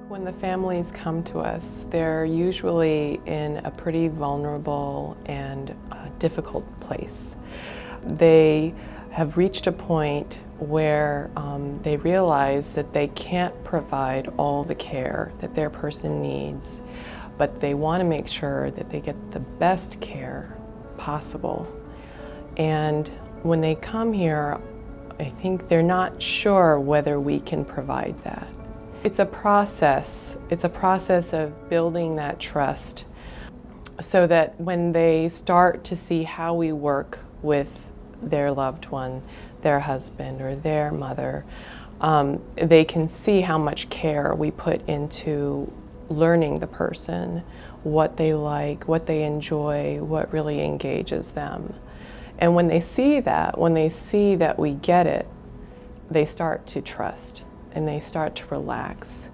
When the families come to us, they're usually in a pretty vulnerable and difficult place. They have reached a point where they realize that they can't provide all the care that their person needs, but they want to make sure that they get the best care possible. And when they come here, I think they're not sure whether we can provide that. It's a process. It's a process of building that trust so that when they start to see how we work with their loved one, their husband or their mother, they can see how much care we put into learning the person, what they like, what they enjoy, what really engages them. And when they see that we get it, they start to trust and they start to relax.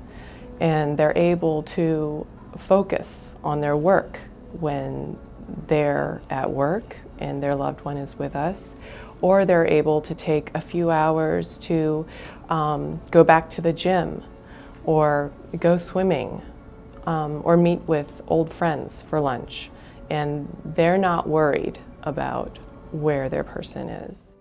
And they're able to focus on their work when they're at work and their loved one is with us, or they're able to take a few hours to go back to the gym or go swimming or meet with old friends for lunch. And they're not worried about where their person is.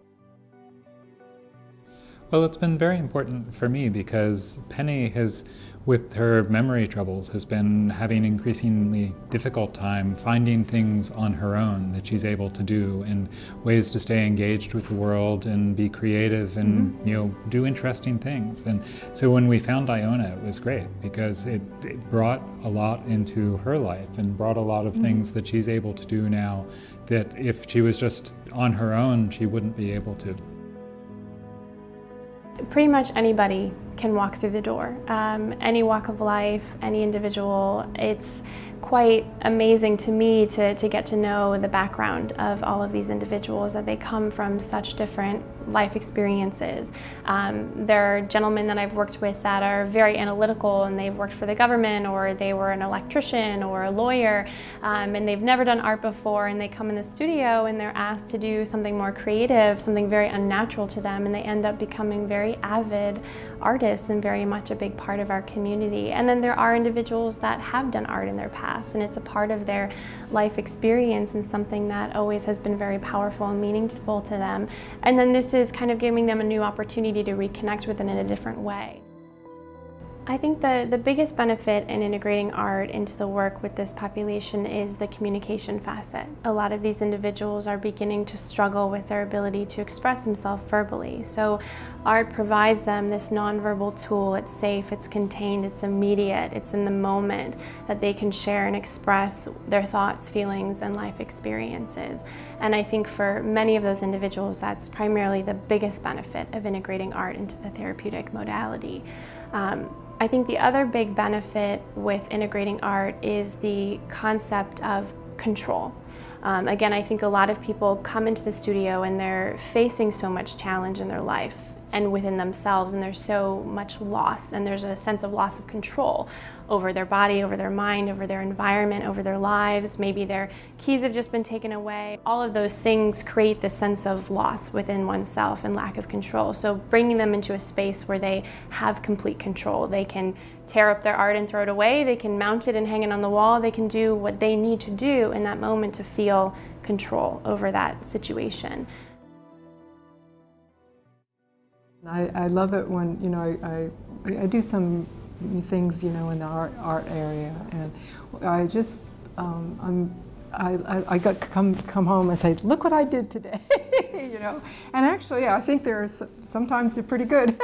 Well, it's been very important for me because Penny has, with her memory troubles, has been having an increasingly difficult time finding things on her own that she's able to do and ways to stay engaged with the world and be creative and do interesting things. And so when we found Iona, it was great because it brought a lot into her life and brought a lot of things that she's able to do now that if she was just on her own, she wouldn't be able to. Pretty much anybody can walk through the door. Any walk of life, any individual. It's quite amazing to me to get to know the background of all of these individuals, that they come from such different life experiences. There are gentlemen that I've worked with that are very analytical and they've worked for the government, or they were an electrician or a lawyer, and they've never done art before, and they come in the studio and they're asked to do something more creative, something very unnatural to them, and they end up becoming very avid artists and very much a big part of our community. And then there are individuals that have done art in their past, and it's a part of their life experience and something that always has been very powerful and meaningful to them. And then this is kind of giving them a new opportunity to reconnect with it in a different way. I think the biggest benefit in integrating art into the work with this population is the communication facet. A lot of these individuals are beginning to struggle with their ability to express themselves verbally. So art provides them this nonverbal tool. It's safe, it's contained, it's immediate, it's in the moment that they can share and express their thoughts, feelings, and life experiences. And I think for many of those individuals, that's primarily the biggest benefit of integrating art into the therapeutic modality. I think the other big benefit with integrating art is the concept of control. Again, I think a lot of people come into the studio and they're facing so much challenge in their life and within themselves, and there's so much loss, and there's a sense of loss of control over their body, over their mind, over their environment, over their lives. Maybe their keys have just been taken away. All of those things create this sense of loss within oneself and lack of control. So bringing them into a space where they have complete control. They can tear up their art and throw it away. They can mount it and hang it on the wall. They can do what they need to do in that moment to feel control over that situation. I love it when, I do some things, in the art area, and I just, I got to come home and say, look what I did today, And actually, I think sometimes they're pretty good,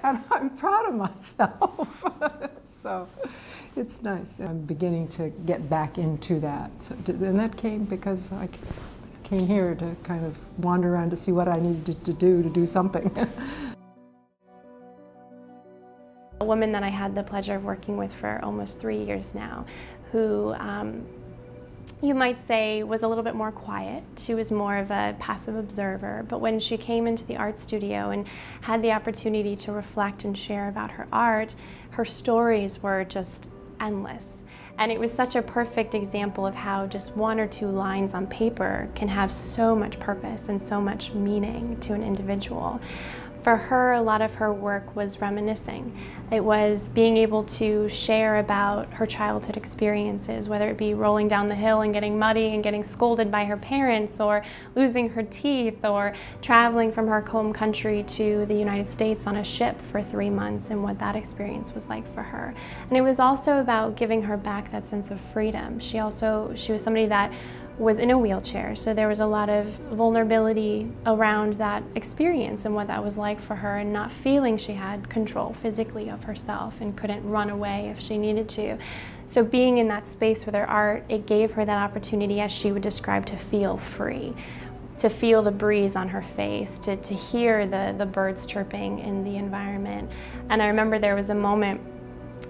and I'm proud of myself. So it's nice. I'm beginning to get back into that, and that came because I came here to kind of wander around to see what I needed to do something. A woman that I had the pleasure of working with for almost 3 years now, who you might say was a little bit more quiet. She was more of a passive observer, but when she came into the art studio and had the opportunity to reflect and share about her art, her stories were just endless. And it was such a perfect example of how just 1 or 2 lines on paper can have so much purpose and so much meaning to an individual. For her, a lot of her work was reminiscing. It was being able to share about her childhood experiences, whether it be rolling down the hill and getting muddy and getting scolded by her parents, or losing her teeth, or traveling from her home country to the United States on a ship for 3 months and what that experience was like for her. And it was also about giving her back that sense of freedom. She was somebody that was in a wheelchair, so there was a lot of vulnerability around that experience and what that was like for her, and not feeling she had control physically of herself and couldn't run away if she needed to. So being in that space with her art, it gave her that opportunity, as she would describe, to feel free, to feel the breeze on her face, to hear the birds chirping in the environment. And I remember there was a moment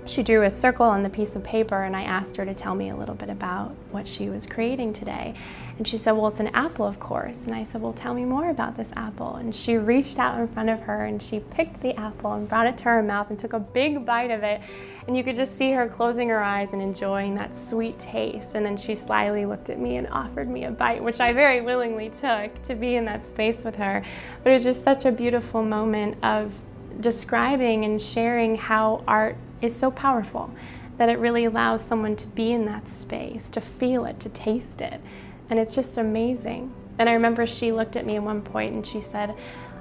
she drew a circle on the piece of paper, and I asked her to tell me a little bit about what she was creating today. And she said, well, it's an apple, of course. And I said, well, tell me more about this apple. And she reached out in front of her and she picked the apple and brought it to her mouth and took a big bite of it. And you could just see her closing her eyes and enjoying that sweet taste. And then she slyly looked at me and offered me a bite, which I very willingly took to be in that space with her. But it was just such a beautiful moment of describing and sharing how art is so powerful, that it really allows someone to be in that space, to feel it, to taste it. And it's just amazing. And I remember she looked at me at one point and she said,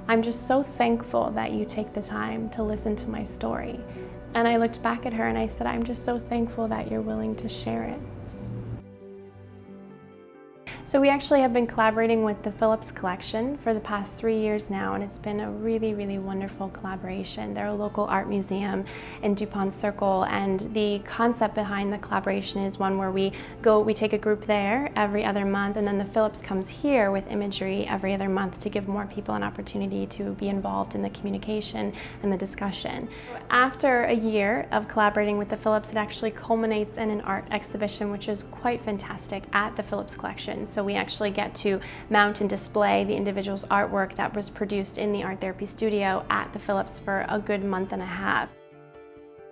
I'm just so thankful that you take the time to listen to my story. And I looked back at her and I said, I'm just so thankful that you're willing to share it. So we actually have been collaborating with the Phillips Collection for the past 3 years now, and it's been a really, really wonderful collaboration. They're a local art museum in DuPont Circle, and the concept behind the collaboration is one where we take a group there every other month, and then the Phillips comes here with imagery every other month to give more people an opportunity to be involved in the communication and the discussion. After a year of collaborating with the Phillips, it actually culminates in an art exhibition, which is quite fantastic, at the Phillips Collection. So we actually get to mount and display the individual's artwork that was produced in the art therapy studio at the Phillips for a good month and a half.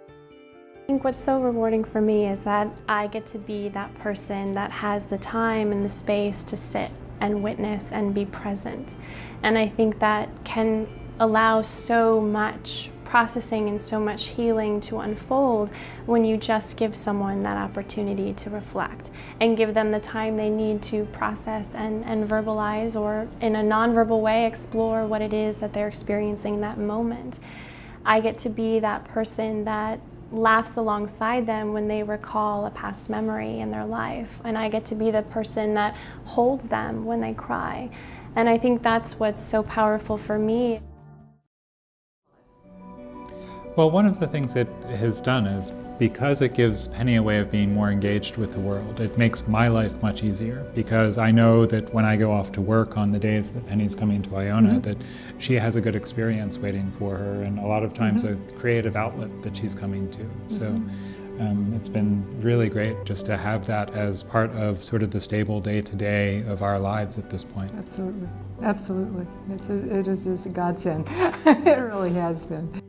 I think what's so rewarding for me is that I get to be that person that has the time and the space to sit and witness and be present. And I think that can allow so much processing and so much healing to unfold when you just give someone that opportunity to reflect and give them the time they need to process and verbalize, or in a nonverbal way explore what it is that they're experiencing in that moment. I get to be that person that laughs alongside them when they recall a past memory in their life, and I get to be the person that holds them when they cry. And I think that's what's so powerful for me. Well, one of the things it has done is, because it gives Penny a way of being more engaged with the world, it makes my life much easier, because I know that when I go off to work on the days that Penny's coming to Iona, that she has a good experience waiting for her, and a lot of times a creative outlet that she's coming to. So it's been really great just to have that as part of sort of the stable day-to-day of our lives at this point. Absolutely, absolutely. It is a godsend. It really has been.